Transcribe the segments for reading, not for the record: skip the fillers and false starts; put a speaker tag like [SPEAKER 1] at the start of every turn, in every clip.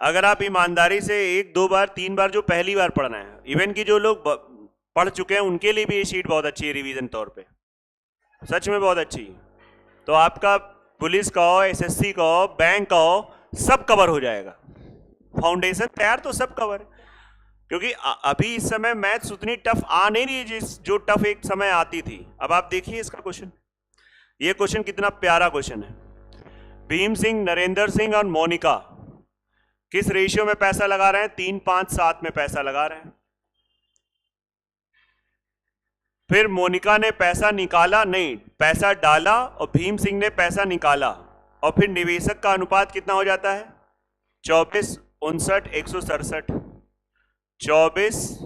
[SPEAKER 1] अगर आप ईमानदारी से एक दो बार तीन बार जो पहली बार पढ़ना है, इवन कि जो लोग पढ़ चुके हैं उनके लिए भी ये शीट बहुत अच्छी है रिवीजन तौर पे, सच में बहुत अच्छी। तो आपका पुलिस का हो, एसएससी का हो, बैंक का हो, सब कवर हो जाएगा। फाउंडेशन तैयार तो सब कवर है, क्योंकि अभी इस समय मैथ्स उतनी टफ आ नहीं रही है जो टफ एक समय आती थी। अब आप देखिए इसका क्वेश्चन, ये क्वेश्चन कितना प्यारा क्वेश्चन है। भीम सिंह, नरेंद्र सिंह और मोनिका किस रेशियो में पैसा लगा रहे हैं? 3-5-7 में पैसा लगा रहे हैं। फिर मोनिका ने पैसा निकाला, नहीं पैसा डाला, और भीम सिंह ने पैसा निकाला, और फिर निवेशक का अनुपात कितना हो जाता है? 24, 59, 167। 24,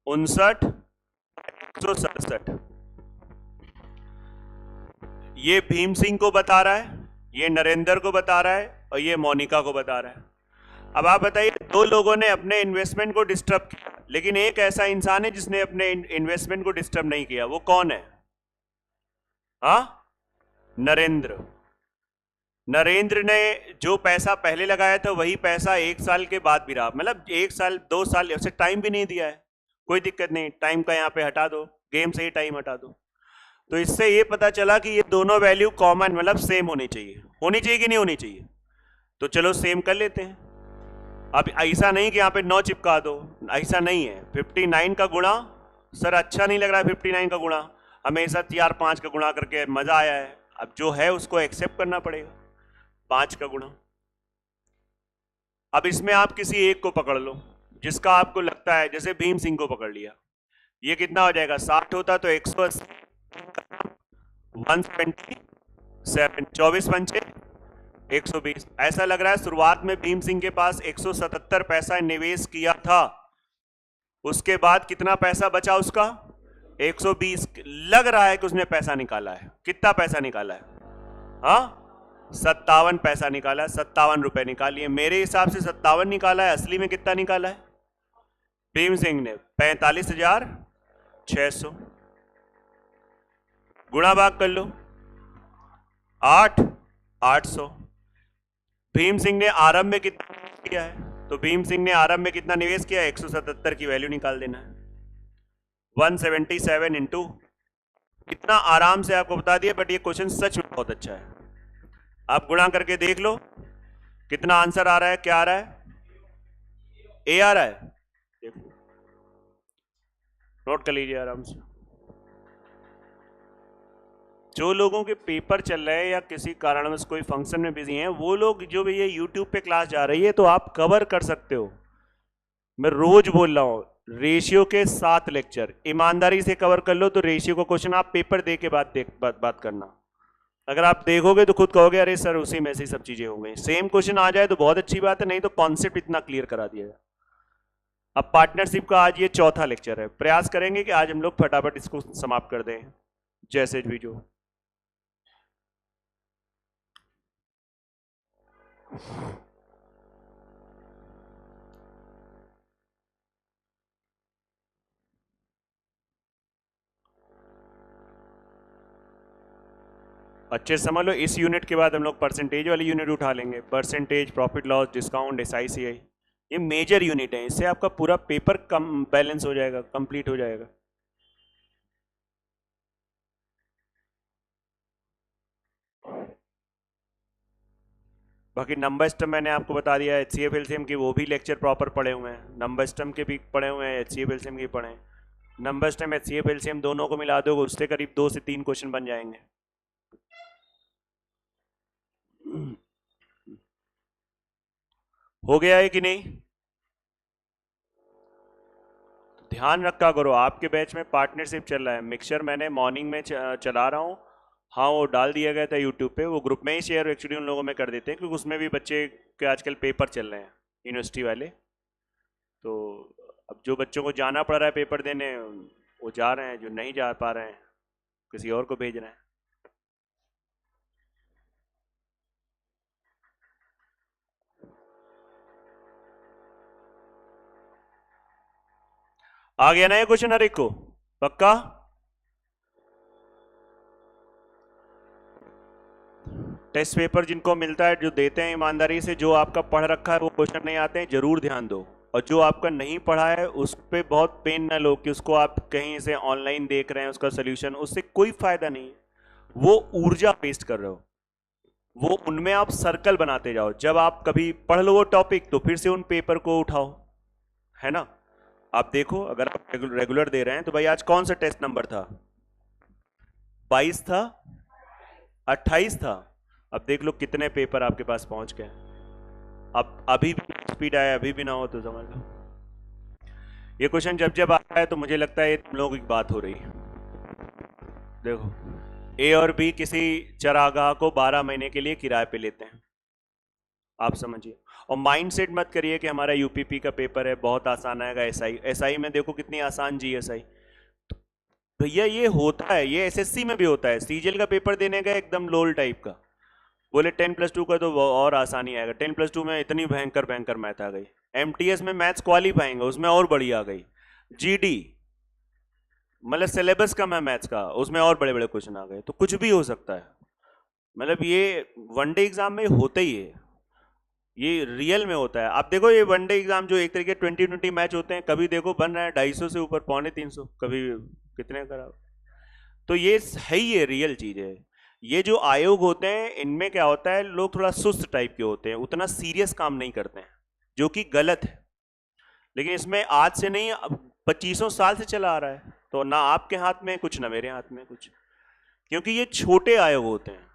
[SPEAKER 1] 59, 167। ये भीम सिंह को बता रहा है, ये नरेंद्र को बता रहा है, और ये मोनिका को बता रहा है। अब आप बताइए, दो लोगों ने अपने इन्वेस्टमेंट को डिस्टर्ब किया, लेकिन एक ऐसा इंसान है जिसने अपने इन्वेस्टमेंट को डिस्टर्ब नहीं किया। वो कौन है? हाँ, नरेंद्र। नरेंद्र ने जो पैसा पहले लगाया था वही पैसा 1 साल के बाद भी रहा, मतलब 1 साल 2 साल, ऐसे टाइम भी नहीं दिया है। कोई दिक्कत नहीं, टाइम का यहां पे हटा दो, गेम से ही टाइम हटा दो। तो इससे ये पता चला कि ये दोनों वैल्यू कॉमन, मतलब सेम होनी चाहिए। होनी चाहिए कि नहीं होनी चाहिए? तो चलो सेम कर लेते हैं। अब ऐसा नहीं कि यहाँ पे 9 चिपका दो, ऐसा नहीं है। 59 का गुणा, सर अच्छा नहीं लग रहा है 59 का गुणा, हमेशा 4-5 का गुणा करके मजा आया है। अब जो है उसको एक्सेप्ट करना पड़ेगा, 5 का गुणा। अब इसमें आप किसी एक को पकड़ लो जिसका आपको लगता है, जैसे भीम सिंह को पकड़ लिया, ये कितना हो जाएगा? 60 होता तो 180, 127, 24 पंचे 120। ऐसा लग रहा है शुरुआत में भीम सिंह के पास 177 पैसा निवेश किया था, उसके बाद कितना पैसा बचा उसका? 120। लग रहा है कि उसने पैसा निकाला है। कितना पैसा निकाला है? हाँ, 57 पैसा निकाला है, 57 रुपए निकालिए। मेरे हिसाब से 57 निकाला है, असली में कितना निकाला है भीम सिंह ने? 45,600। गुणा भाग कर लो, 8,800। भीम सिंह ने आरंभ में कितना किया है? तो भीम सिंह ने आरंभ में कितना निवेश किया? 177 की वैल्यू निकाल देना है। 177 इंटू, इतना आराम से आपको बता दिया, बट ये क्वेश्चन सच में बहुत अच्छा है। आप गुणा करके देख लो कितना आंसर आ रहा है। क्या आ रहा है? ए आ रहा है, देखो नोट कर लीजिए आराम से। जो लोगों के पेपर चल रहे हैं या किसी कारणवश कोई फंक्शन में बिजी हैं, वो लोग जो भी ये यूट्यूब पे क्लास जा रही है तो आप कवर कर सकते हो। मैं रोज बोल रहा हूं, रेशियो के 7 लेक्चर ईमानदारी से कवर कर लो तो रेशियो का क्वेश्चन आप पेपर दे के बात करना। अगर आप देखोगे तो खुद कहोगे अरे सर उसी में से सब चीजें हो गई। सेम क्वेश्चन आ जाए तो बहुत अच्छी बात है, नहीं तो कॉन्सेप्ट इतना क्लियर करा दिया है। अब पार्टनरशिप का आज ये चौथा लेक्चर है। प्रयास करेंगे कि आज हम लोग फटाफट इसको समाप्त कर दें, जैसे भी जो। अच्छे समझ लो, इस यूनिट के बाद हम लोग परसेंटेज वाली यूनिट उठा लेंगे। परसेंटेज, प्रॉफिट लॉस, डिस्काउंट, एसआईसीआई, ये मेजर यूनिट है। इससे आपका पूरा पेपर कम बैलेंस हो जाएगा, कंप्लीट हो जाएगा। बाकी नंबर सिस्टम मैंने आपको बता दिया है, एचसीएफ एलसीएम की वो भी लेक्चर प्रॉपर पढ़े हुए हैं, नंबर सिस्टम के भी पढ़े हुए हैं, एचसीएफ एलसीएम के पढ़े हैं। नंबर सिस्टम एचसीएफ एलसीएम दोनों को मिला दोगे उससे करीब 2 से 3 क्वेश्चन बन जाएंगे। हो गया है कि नहीं? ध्यान रखा करो, आपके बैच में पार्टनरशिप चल रहा है। मिक्सचर मैंने मॉर्निंग में चला रहा हूँ। हाँ, वो डाल दिया गया था यूट्यूब पे, वो ग्रुप में ही शेयर एक्चुअली उन लोगों में कर देते हैं, क्योंकि उसमें भी बच्चे के आजकल पेपर चल रहे हैं यूनिवर्सिटी वाले। तो अब जो बच्चों को जाना पड़ रहा है पेपर देने, वो जा रहे हैं, जो नहीं जा पा रहे हैं किसी और को भेज रहे हैं। आ गया ना ये क्वेश्चन हर एक को? पक्का? टेस्ट पेपर जिनको मिलता है, जो देते हैं ईमानदारी से, जो आपका पढ़ रखा है वो क्वेश्चन नहीं आते हैं, जरूर ध्यान दो। और जो आपका नहीं पढ़ा है उस पर बहुत पेन न लो कि उसको आप कहीं से ऑनलाइन देख रहे हैं उसका सोल्यूशन, उससे कोई फायदा नहीं है। वो ऊर्जा वेस्ट कर रहे हो। वो उनमें आप सर्कल बनाते जाओ। जब आप कभी पढ़ लो वो टॉपिक तो फिर से उन पेपर को उठाओ, है ना। आप देखो, अगर आप रेगुलर दे रहे हैं तो भाई आज कौन सा टेस्ट नंबर था? 22 था, 28 था। अब देख लो कितने पेपर आपके पास पहुंच गए। अब अभी भी स्पीड आया, अभी भी ना हो तो समझ लो। ये क्वेश्चन जब जब आता है तो मुझे लगता है ये तुम लोगों की बात हो रही है। देखो, ए और बी किसी चरागाह को 12 महीने के लिए किराए पे लेते हैं, आप समझिए। और माइंड सेट मत करिए कि हमारा यूपीपी का पेपर है बहुत आसान आएगा। एसआई, एसआई में देखो कितनी आसान जीएसआई। भैया ये होता है, ये एसएससी में भी होता है। सीजीएल का पेपर देने का एकदम लोल टाइप का, बोले 10+2 का तो और आसानी आएगा। 10+2 में इतनी भयंकर भयंकर मैथ आ गई। एमटीएस में मैथ्स क्वालिफाइंग उसमें और बड़ी आ गई। जीडी मतलब सिलेबस कम है मैथ्स का, उसमें और बड़े बड़े क्वेश्चन आ गए। तो कुछ भी हो सकता है। मतलब ये वनडे एग्जाम में होता ही है, ये रियल में होता है। आप देखो ये वनडे एग्जाम जो एक तरीके 20-20 मैच होते हैं, कभी देखो बन रहा है 250 से ऊपर, 250-300, कभी कितने खराब। तो ये है ही, ये रियल चीज है। ये जो आयोग होते हैं इनमें क्या होता है, लोग थोड़ा सुस्त टाइप के होते हैं, उतना सीरियस काम नहीं करते हैं, जो कि गलत है। लेकिन इसमें आज से नहीं, अब 25 साल से चला आ रहा है। तो ना आपके हाथ में कुछ, ना मेरे हाथ में कुछ, क्योंकि ये छोटे आयोग होते हैं।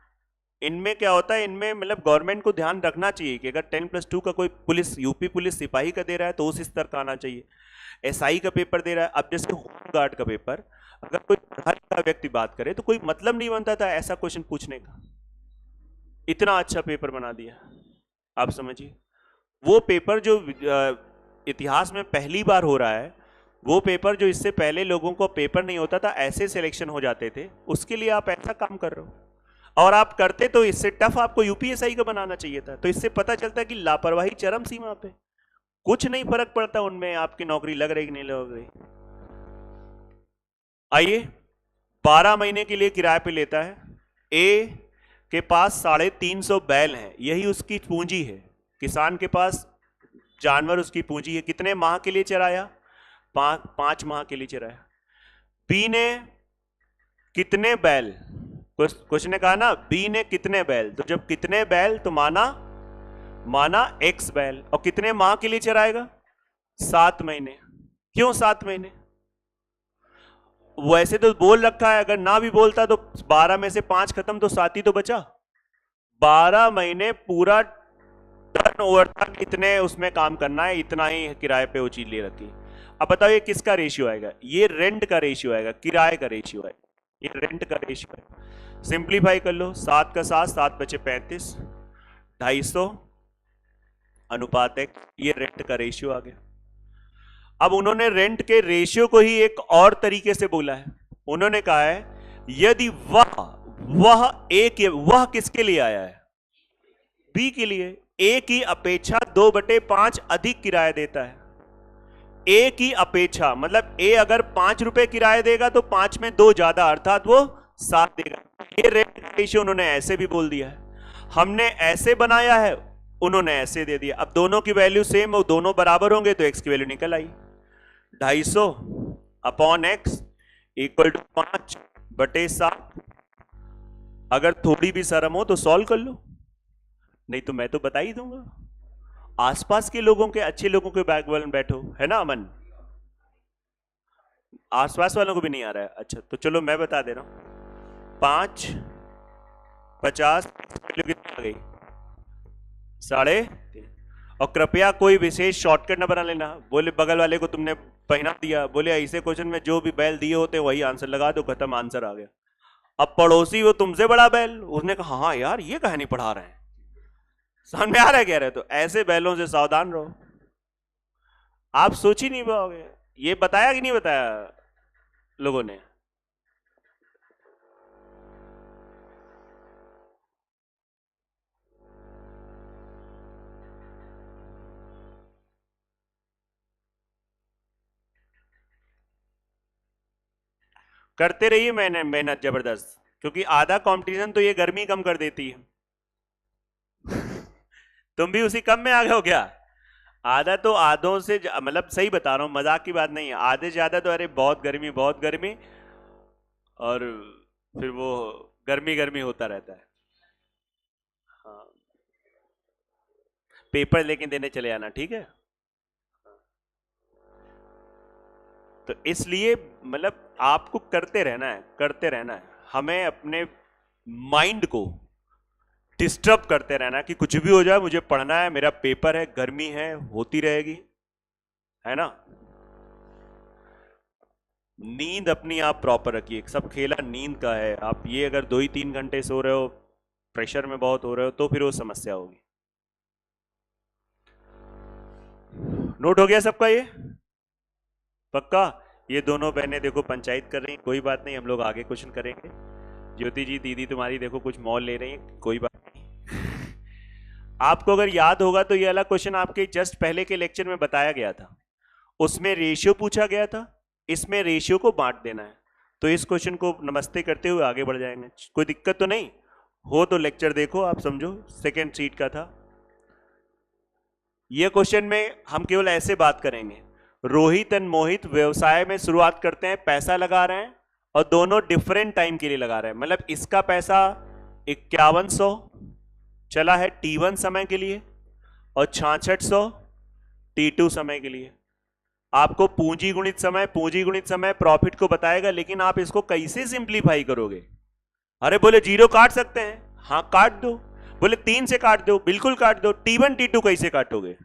[SPEAKER 1] इनमें क्या होता है, इनमें मतलब गवर्नमेंट को ध्यान रखना चाहिए कि अगर 10+2 का कोई पुलिस, यूपी पुलिस सिपाही का दे रहा है तो उस स्तर का आना चाहिए। एसआई का पेपर दे रहा है, अब जैसे होम गार्ड का पेपर, अगर कोई पढ़ा लिखा व्यक्ति बात करे तो कोई मतलब नहीं बनता था ऐसा क्वेश्चन पूछने का। इतना अच्छा पेपर बना दिया, आप समझिए। वो पेपर जो इतिहास में पहली बार हो रहा है, वो पेपर जो इससे पहले लोगों को पेपर नहीं होता था, ऐसे सिलेक्शन हो जाते थे, उसके लिए आप ऐसा काम कर रहे हो। और आप करते तो इससे टफ आपको यूपीएसआई का बनाना चाहिए था। तो इससे पता चलता है कि लापरवाही चरम सीमा पे, कुछ नहीं फर्क पड़ता उनमें आपकी नौकरी लग रही कि नहीं लग रही। आइए, 12 महीने के लिए किराए पे लेता है। ए के पास 350 बैल हैं, यही उसकी पूंजी है। किसान के पास जानवर उसकी पूंजी है। कितने माह के लिए चराया? 5 माह के लिए चराया। बी ने कितने बैल, कुछ ने कहा ना बी ने कितने बैल, तो जब कितने बैल तो माना एक्स बैल। और कितने माह के लिए चराएगा? 7 महीने। क्यों 7 महीने? वैसे तो बोल रखा है, अगर ना भी बोलता तो 12 में से 5 खत्म तो 7 ही तो बचा। 12 महीने पूरा टर्न ओवर तक इतने उसमें काम करना है, इतना ही किराए पे वो चीज ले रखी। अब बताओ ये किसका रेशियो आएगा? ये रेंट का रेशियो आएगा, किराए का रेशियो आएगा, ये रेंट का रेशियो है। सिंप्लीफाई कर लो, 7 का 7, 7 बचे 35, 250 अनुपात एक, ये रेंट का रेशियो आ गया। अब उन्होंने रेंट के रेशियो को ही एक और तरीके से बोला है। उन्होंने कहा है यदि वह किसके लिए आया है? बी के लिए। ए की अपेक्षा 2/5 अधिक किराया देता है। ए की अपेक्षा मतलब ए अगर 5 रुपए किराया देगा तो 5 में 2 ज्यादा, अर्थात वो 7 देगा। ये रेंट रेशियो उन्होंने ऐसे भी बोल दिया है। हमने ऐसे बनाया है, उन्होंने ऐसे दे दिया। अब दोनों की वैल्यू सेम हो, दोनों बराबर होंगे तो एक्स की वैल्यू निकल आई। 250 अपॉन एक्स इक्वल टू 5/7। अगर थोड़ी भी शर्म हो तो सॉल्व कर लो, नहीं तो मैं तो बता ही दूंगा। आसपास के लोगों के, अच्छे लोगों के बैकबल में बैठो, है ना अमन? आसपास वालों को भी नहीं आ रहा है? अच्छा तो चलो मैं बता दे रहा हूं। 5/50 कितनी आ गई? 3.5। और कृपया कोई विशेष शॉर्टकट न बना लेना। बोले बगल वाले को तुमने पहना दिया, बोले ऐसे क्वेश्चन में जो भी बैल दिए होते वही आंसर लगा दो, खत्म, आंसर आ गया। अब पड़ोसी वो तुमसे बड़ा बैल, उसने कहा हाँ यार ये कहानी पढ़ा रहे हैं, समझ में आ रहा है कह रहे? तो ऐसे बैलों से सावधान रहो। आप सोच ही नहीं पाओगे। ये बताया कि नहीं बताया लोगों ने? करते रहिए मेहनत जबरदस्त, क्योंकि आधा कंपटीशन तो ये गर्मी कम कर देती है। तुम भी उसी कम में आ गए हो क्या? आधा तो आधों से मतलब सही बता रहा हूं, मजाक की बात नहीं है। आधे से ज्यादा तो अरे बहुत गर्मी बहुत गर्मी, और फिर वो गर्मी गर्मी होता रहता है। हाँ, पेपर लेके देने चले आना, ठीक है? तो इसलिए मतलब आपको करते रहना है, करते रहना है। हमें अपने माइंड को डिस्टर्ब करते रहना कि कुछ भी हो जाए मुझे पढ़ना है, मेरा पेपर है, गर्मी है, होती रहेगी, है ना? नींद अपनी आप प्रॉपर रखिए, सब खेला नींद का है। आप ये अगर 2 ही 3 घंटे सो रहे हो, प्रेशर में बहुत हो रहे हो, तो फिर वो समस्या होगी। नोट हो गया सबका ये? पक्का? ये दोनों बहनें देखो पंचायत कर रही हैं, कोई बात नहीं, हम लोग आगे क्वेश्चन करेंगे। ज्योति जी दीदी तुम्हारी देखो कुछ मॉल ले रही है, कोई बात नहीं। आपको अगर याद होगा तो ये वाला क्वेश्चन आपके जस्ट पहले के लेक्चर में बताया गया था, उसमें रेशियो पूछा गया था, इसमें रेशियो को बांट देना है। तो इस क्वेश्चन को नमस्ते करते हुए आगे बढ़ जाएंगे, कोई दिक्कत तो नहीं हो तो लेक्चर देखो, आप समझो सेकेंड सीट का था ये क्वेश्चन। में हम केवल ऐसे बात करेंगे, रोहित एंड मोहित व्यवसाय में शुरुआत करते हैं, पैसा लगा रहे हैं और दोनों डिफरेंट टाइम के लिए लगा रहे हैं। मतलब इसका पैसा 5100 चला है T1 समय के लिए और 6600 T2 समय के लिए। आपको पूंजी गुणित समय प्रॉफिट को बताएगा, लेकिन आप इसको कैसे सिंप्लीफाई करोगे? अरे बोले 0 काट सकते हैं, हाँ काट दो। बोले 3 से काट दो, बिल्कुल काट दो। T1 T2 कैसे काटोगे?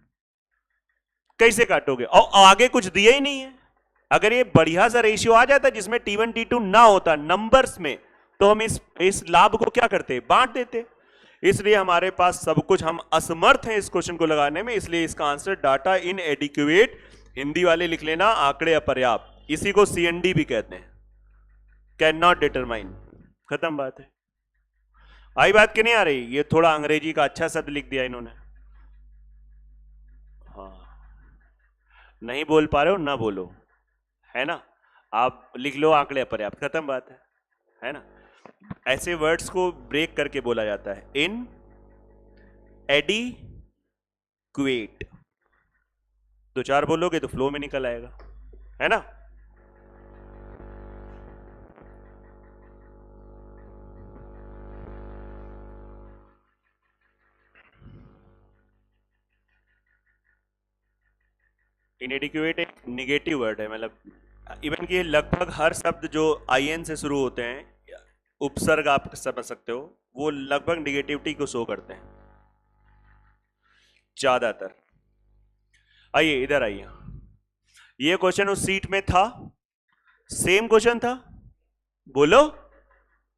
[SPEAKER 1] कैसे काटोगे? और आगे कुछ दिया ही नहीं है। अगर ये बढ़िया सा रेशियो आ जाता जिसमें T1 T2 ना होता नंबर्स में, तो हम इस लाभ को क्या करते? बांट देते। इसलिए हमारे पास सब कुछ, हम असमर्थ हैं इस क्वेश्चन को लगाने में। इसलिए इसका answer data in adequate, Hindi वाले लिख लेना आंकड़े अपर्याप्त, इसी को CND भी कहते हैं, कैन नॉट डिटरमाइन। खत्म बात है। आई बात कि नहीं आ रही? ये थोड़ा अंग्रेजी का अच्छा शब्द लिख दिया इन्होंने। हाँ, नहीं बोल पा रहे हो ना बोलो, है ना? आप लिख लो आंकड़े अपर्याप्त, खत्म बात है ना? ऐसे वर्ड्स को ब्रेक करके बोला जाता है, इन एडिक्वेट। 2 4 बोलोगे तो फ्लो में निकल आएगा, है ना? इनएडिक्वेट एक निगेटिव वर्ड है, मतलब इवन कि लगभग हर शब्द जो IN से शुरू होते हैं, उपसर्ग आप समझ सकते हो, वो लगभग निगेटिविटी को शो करते हैं ज्यादातर। आइए इधर आइए, ये क्वेश्चन उस सीट में था, सेम क्वेश्चन था, बोलो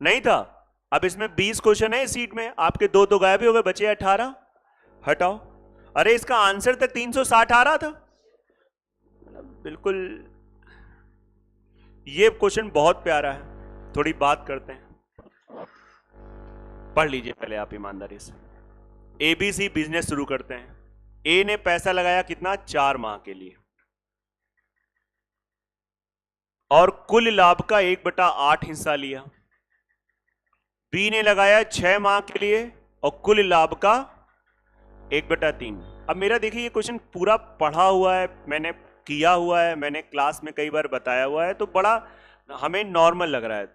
[SPEAKER 1] नहीं था? अब इसमें 20 क्वेश्चन है इस सीट में, आपके दो तो गायब ही हो गए, बचे 18। हटाओ। अरे इसका आंसर तक 360 आ रहा था, बिल्कुल। ये क्वेश्चन बहुत प्यारा है, थोड़ी बात करते हैं। पढ़ लीजिए पहले आप ईमानदारी से। ABC बिजनेस शुरू करते हैं। ए ने पैसा लगाया कितना? 4 माह के लिए, और कुल लाभ का 1/8 हिस्सा लिया। बी ने लगाया 6 माह के लिए और कुल लाभ का 1/3। अब मेरा देखिए ये क्वेश्चन पूरा पढ़ा हुआ है, मैंने किया हुआ है, मैंने क्लास में कई बार बताया हुआ है, तो बड़ा हमें नॉर्मल लग रहा है,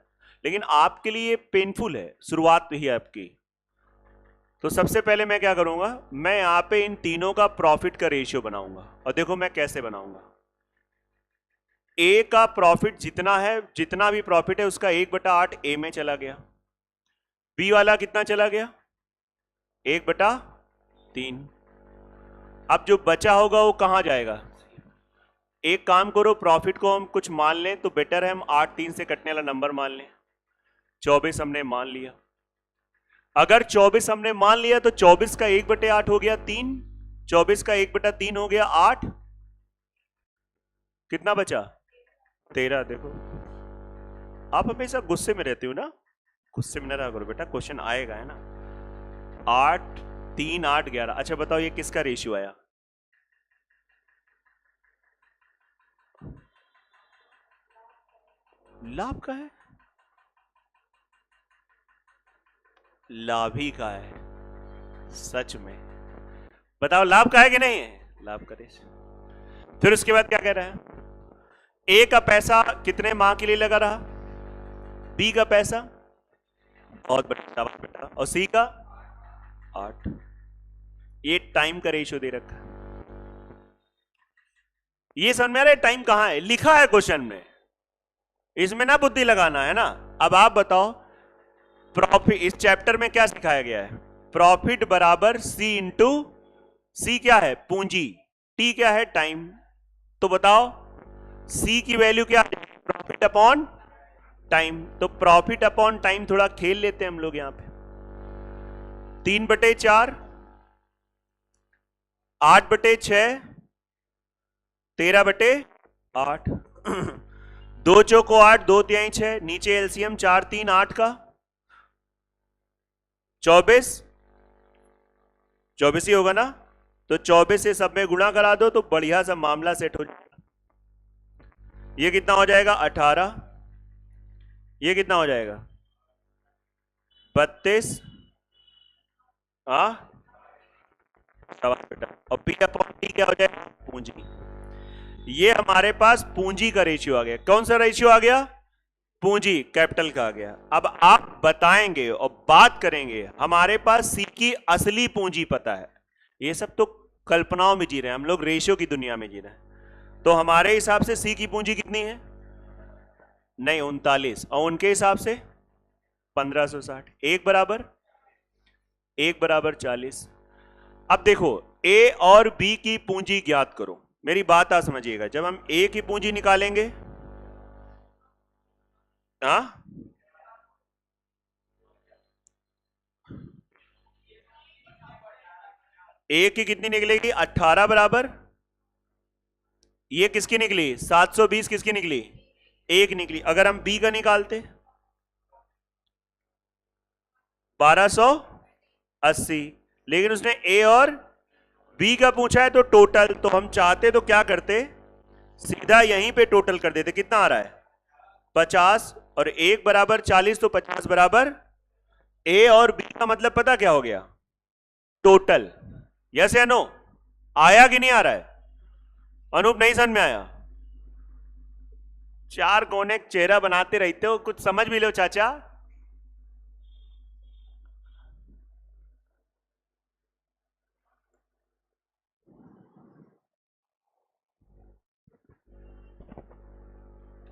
[SPEAKER 1] लेकिन आपके लिए पेनफुल है, शुरुआत ही है आपकी। तो सबसे पहले मैं क्या करूंगा, मैं यहां पे इन तीनों का प्रॉफिट का रेशियो बनाऊंगा, और देखो मैं कैसे बनाऊंगा। ए का प्रॉफिट जितना है, जितना भी प्रॉफिट है उसका 1/8 ए में चला गया। बी वाला कितना चला गया? 1/3। अब जो बचा होगा वो कहां जाएगा? एक काम करो, प्रॉफिट को हम कुछ मान लें तो बेटर है, हम 8 3 से कटने वाला नंबर मान लें। 24 हमने मान लिया। अगर 24 हमने मान लिया तो 24 का 1/8 हो गया 3, 24 का 1/3 हो गया 8, कितना बचा? 13। देखो आप हमेशा गुस्से में रहते हो ना, गुस्से में न रहा करो बेटा, क्वेश्चन आएगा, है ना? 8 3 8 11। अच्छा बताओ ये किसका रेशियो आया? लाभ का है, लाभ ही का है, सच में। बताओ लाभ का है कि नहीं है? लाभ का रेशियो। फिर उसके बाद क्या कह रहा है? ए का पैसा कितने माह के लिए लगा रहा? बी का पैसा बहुत बड़ा बेटा, और सी का 8। ये टाइम का रेशियो दे रखा है। ये समझ में आ रहा है टाइम कहां है? लिखा है क्वेश्चन में, इसमें ना बुद्धि लगाना है ना। अब आप बताओ प्रॉफिट, इस चैप्टर में क्या सिखाया गया है? प्रॉफिट बराबर सी इंटू, सी क्या है? पूंजी, टी क्या है? टाइम। तो बताओ सी की वैल्यू क्या है? Profit upon time. तो प्रॉफिट अपॉन टाइम थोड़ा खेल लेते हैं हम लोग यहां पे। 3/4, 8/6, 13/8। 2 चौको 8, 2 तिहाई 6, नीचे एलसीएम 4 3 8 का 24, 24 ही होगा ना। तो 24 से सब में गुणा करा दो तो बढ़िया सा मामला सेट हो जाएगा। ये कितना हो जाएगा? 18। ये कितना हो जाएगा? 32। हाँ, और पी अपॉन टी क्या हो जाएगा? पूंजी। ये हमारे पास पूंजी का रेशियो आ गया। कौन सा रेशियो आ गया? पूंजी, कैपिटल का आ गया। अब आप बताएंगे और बात करेंगे, हमारे पास सी की असली पूंजी पता है। ये सब तो कल्पनाओं में जी रहे हैं हम लोग, रेशियो की दुनिया में जी रहे हैं। तो हमारे हिसाब से सी की पूंजी कितनी है? नहीं, 39। और उनके हिसाब से 1560। एक बराबर 40। अब देखो ए और बी की पूंजी ज्ञात करो। मेरी बात आप समझिएगा, जब हम ए की पूंजी निकालेंगे, हाँ, ए की कितनी निकलेगी? 18 बराबर, ये किसकी निकली? 720 किसकी निकली? एक निकली। अगर हम बी का निकालते 1280, लेकिन उसने ए और बी का पूछा है तो टोटल, तो हम चाहते तो क्या करते? सीधा यहीं पे टोटल कर देते। कितना आ रहा है? 50, और 1 बराबर 40, तो 50 बराबर ए और बी का मतलब पता क्या हो गया? टोटल। यस या नो? आया कि नहीं आ रहा है? अनूप नहीं समझ में आया? चार कोने चेहरा बनाते रहते हो, कुछ समझ भी लो चाचा।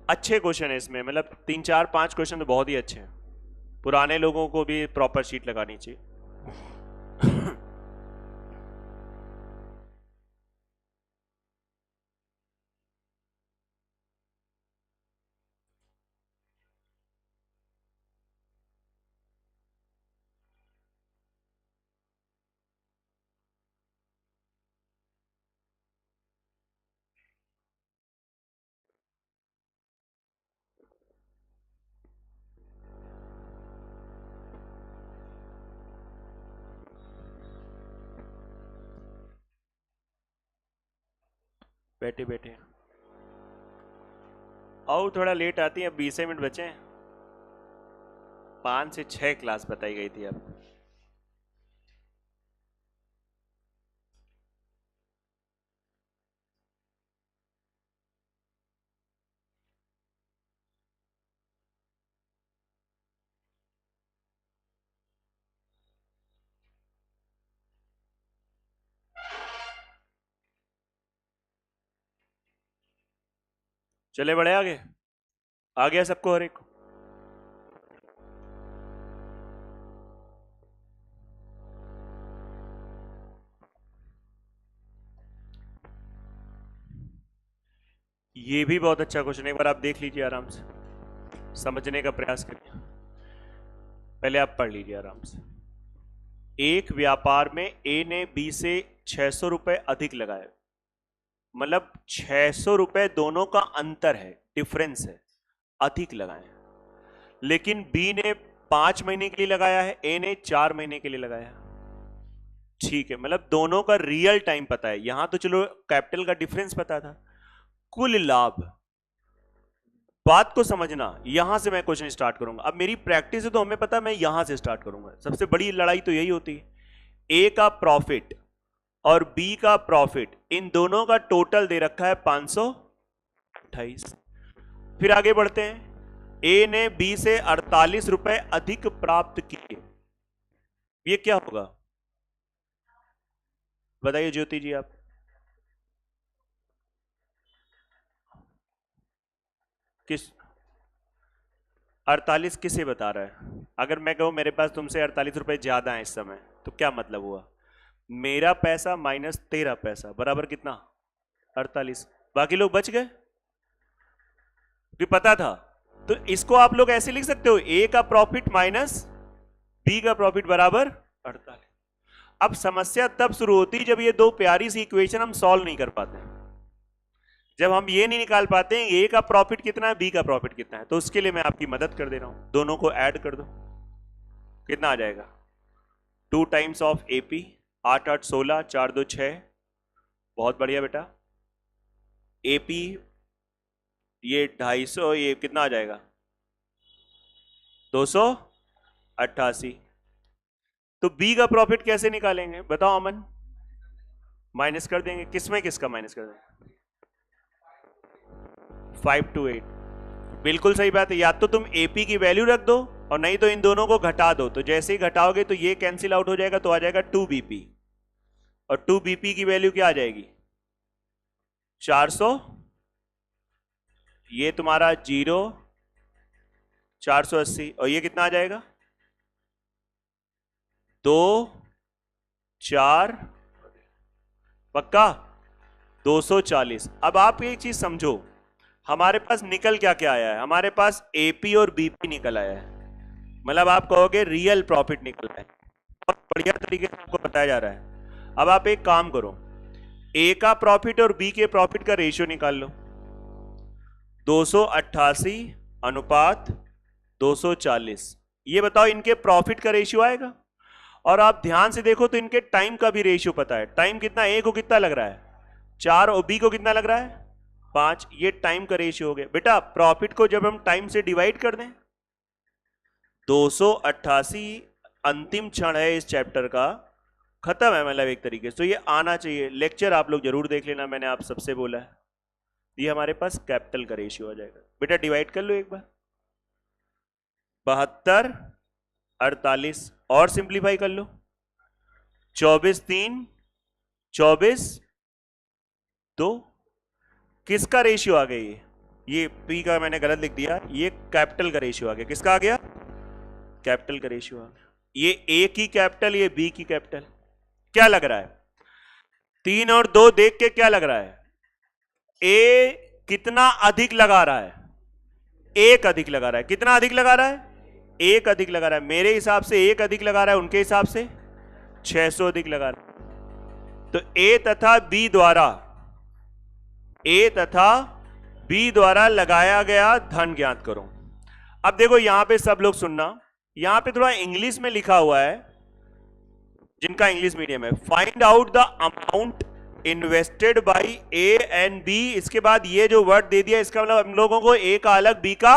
[SPEAKER 1] अच्छे क्वेश्चन है इसमें, मतलब 3 4 5 क्वेश्चन तो बहुत ही अच्छे हैं। पुराने लोगों को भी प्रॉपर शीट लगानी चाहिए। बैठे बैठे आओ, थोड़ा लेट आती है, 20 मिनट बचे हैं। 5 से 6 क्लास बताई गई थी अब। चले बड़े आगे, आ गया सबको हर एक को? ये भी बहुत अच्छा क्वेश्चन, एक बार आप देख लीजिए आराम से, समझने का प्रयास करिए। पहले आप पढ़ लीजिए आराम से। एक व्यापार में ए ने बी से 600 रुपए अधिक लगाए, मतलब 600 रुपए दोनों का अंतर है, डिफरेंस है, अधिक लगाए। लेकिन बी ने 5 महीने के लिए लगाया है, ए ने 4 महीने के लिए लगाया। ठीक है, मतलब दोनों का रियल टाइम पता है। यहां तो चलो कैपिटल का डिफरेंस पता था। कुल लाभ, बात को समझना, यहां से मैं क्वेश्चन स्टार्ट करूंगा। अब मेरी प्रैक्टिस है तो हमें पता है, मैं यहां से स्टार्ट करूंगा। सबसे बड़ी लड़ाई तो यही होती है, ए का प्रॉफिट और बी का प्रॉफिट, इन दोनों का टोटल दे रखा है 528। फिर आगे बढ़ते हैं, ए ने बी से 48 रुपए अधिक प्राप्त किए, ये क्या होगा बताइए ज्योति जी आप। किस 48 किसे बता रहा है? अगर मैं कहूं मेरे पास तुमसे 48 रुपए ज्यादा है इस समय, तो क्या मतलब हुआ? मेरा पैसा माइनस तेरा पैसा बराबर कितना? 48। बाकी लोग बच गए, भी पता था। तो इसको आप लोग ऐसे लिख सकते हो, ए का प्रॉफिट माइनस बी का प्रॉफिट बराबर 48। अब समस्या तब शुरू होती जब ये दो प्यारी सी इक्वेशन हम सॉल्व नहीं कर पाते, जब हम ये नहीं निकाल पाते हैं ए का प्रॉफिट कितना है बी का प्रॉफिट कितना है। तो उसके लिए मैं आपकी मदद कर दे रहा हूं, दोनों को ऐड कर दो, कितना आ जाएगा? 2 टाइम्स ऑफ एपी, 8 8 16, 4 2 6। बहुत बढ़िया बेटा। एपी ये 250, ये कितना आ जाएगा? 288। तो बी का प्रॉफिट कैसे निकालेंगे बताओ अमन? माइनस कर देंगे, किसमें किसका माइनस कर देंगे? 5 to 8। बिल्कुल सही बात है, या तो तुम एपी की वैल्यू रख दो और नहीं तो इन दोनों को घटा दो। तो जैसे ही घटाओगे तो ये कैंसिल आउट हो जाएगा, तो आ जाएगा 2 BP। और 2 BP की वैल्यू क्या आ जाएगी? 400। ये तुम्हारा 0, 480। और ये कितना आ जाएगा? 2 4, पक्का 240। अब आप एक चीज समझो, हमारे पास निकल क्या क्या आया है? हमारे पास एपी और बीपी निकल आया है, मतलब आप कहोगे रियल प्रॉफिट निकल आया है। बहुत बढ़िया तरीके से आपको बताया जा रहा है। अब आप एक काम करो, ए का प्रॉफिट और बी के प्रॉफिट का रेशियो निकाल लो। 288 अनुपात 240। ये बताओ इनके प्रॉफिट का रेशियो आएगा? और आप ध्यान से देखो तो इनके टाइम का भी रेशियो पता है। टाइम कितना? ए को कितना लग रहा है? 4, और बी को कितना लग रहा है? 5। ये टाइम का रेशियो हो गया। बेटा प्रॉफिट को जब हम टाइम से डिवाइड कर दें, 288 अंतिम क्षण है इस चैप्टर का, खत्म है मतलब एक तरीके से। तो ये आना चाहिए, लेक्चर आप लोग जरूर देख लेना, मैंने आप सबसे बोला है। ये हमारे पास कैपिटल का रेशियो आ जाएगा। बेटा डिवाइड कर लो एक बार, 72 48, और सिंप्लीफाई कर लो, 24 3 24 2। किसका रेशियो आ गया? ये पी का मैंने गलत लिख दिया, ये कैपिटल का रेशियो आ गया। किसका आ गया? कैपिटल का रेशियो आ गया। ये ए की कैपिटल, ये बी की कैपिटल। क्या लग रहा है? 3 और 2 देख के क्या लग रहा है? ए कितना अधिक लगा रहा है? एक अधिक लगा रहा है। कितना अधिक लगा रहा है? एक अधिक लगा रहा है। मेरे हिसाब से एक अधिक लगा रहा है, उनके हिसाब से 600 अधिक लगा रहा है। तो ए तथा बी द्वारा लगाया गया धन ज्ञात करो। अब देखो यहां पे सब लोग सुनना, यहां पे थोड़ा इंग्लिश में लिखा हुआ है, जिनका इंग्लिश मीडियम है। Find out the amount invested by A and B. इसके बाद ये जो वर्ड दे दिया, इसका मतलब हम लोगों को ए का अलग बी का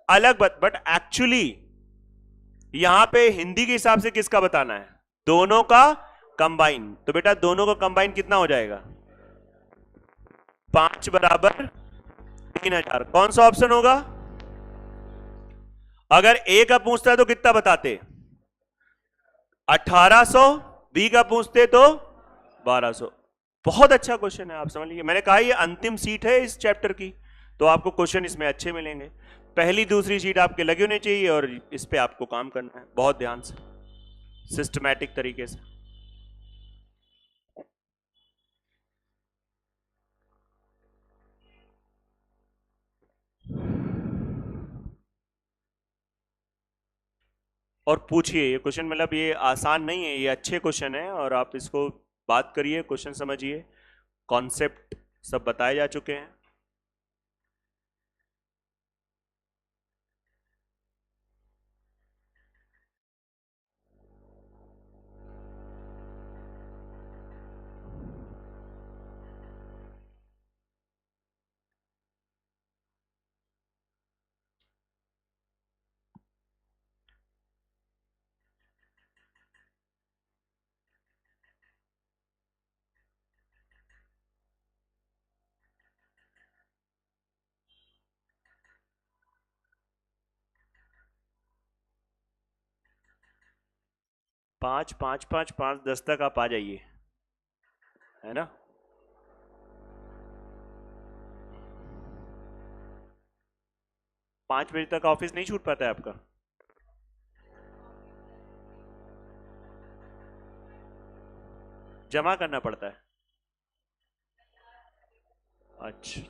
[SPEAKER 1] अलग, बट एक्चुअली यहां पे हिंदी के हिसाब से किसका बताना है? दोनों का कंबाइन। तो बेटा दोनों का कंबाइन कितना हो जाएगा? 5 बराबर 3000। कौन सा ऑप्शन होगा? अगर ए का पूछता है तो कितना बताते? 1800। बी का पूछते तो 1200। बहुत अच्छा क्वेश्चन है, आप समझ लीजिए। मैंने कहा ये अंतिम सीट है इस चैप्टर की, तो आपको क्वेश्चन इसमें अच्छे मिलेंगे। पहली दूसरी सीट आपके लगे होने चाहिए, और इस पे आपको काम करना है बहुत ध्यान से, सिस्टमैटिक तरीके से। और पूछिए, ये क्वेश्चन मतलब ये आसान नहीं है, ये अच्छे क्वेश्चन है, और आप इसको बात करिए, क्वेश्चन समझिए, कॉन्सेप्ट सब बताए जा चुके हैं। 5 5 5 5 10 तक आप आ जाइए, है ना। 5 बजे तक ऑफिस नहीं छूट पाता है आपका? जमा करना पड़ता है? अच्छा,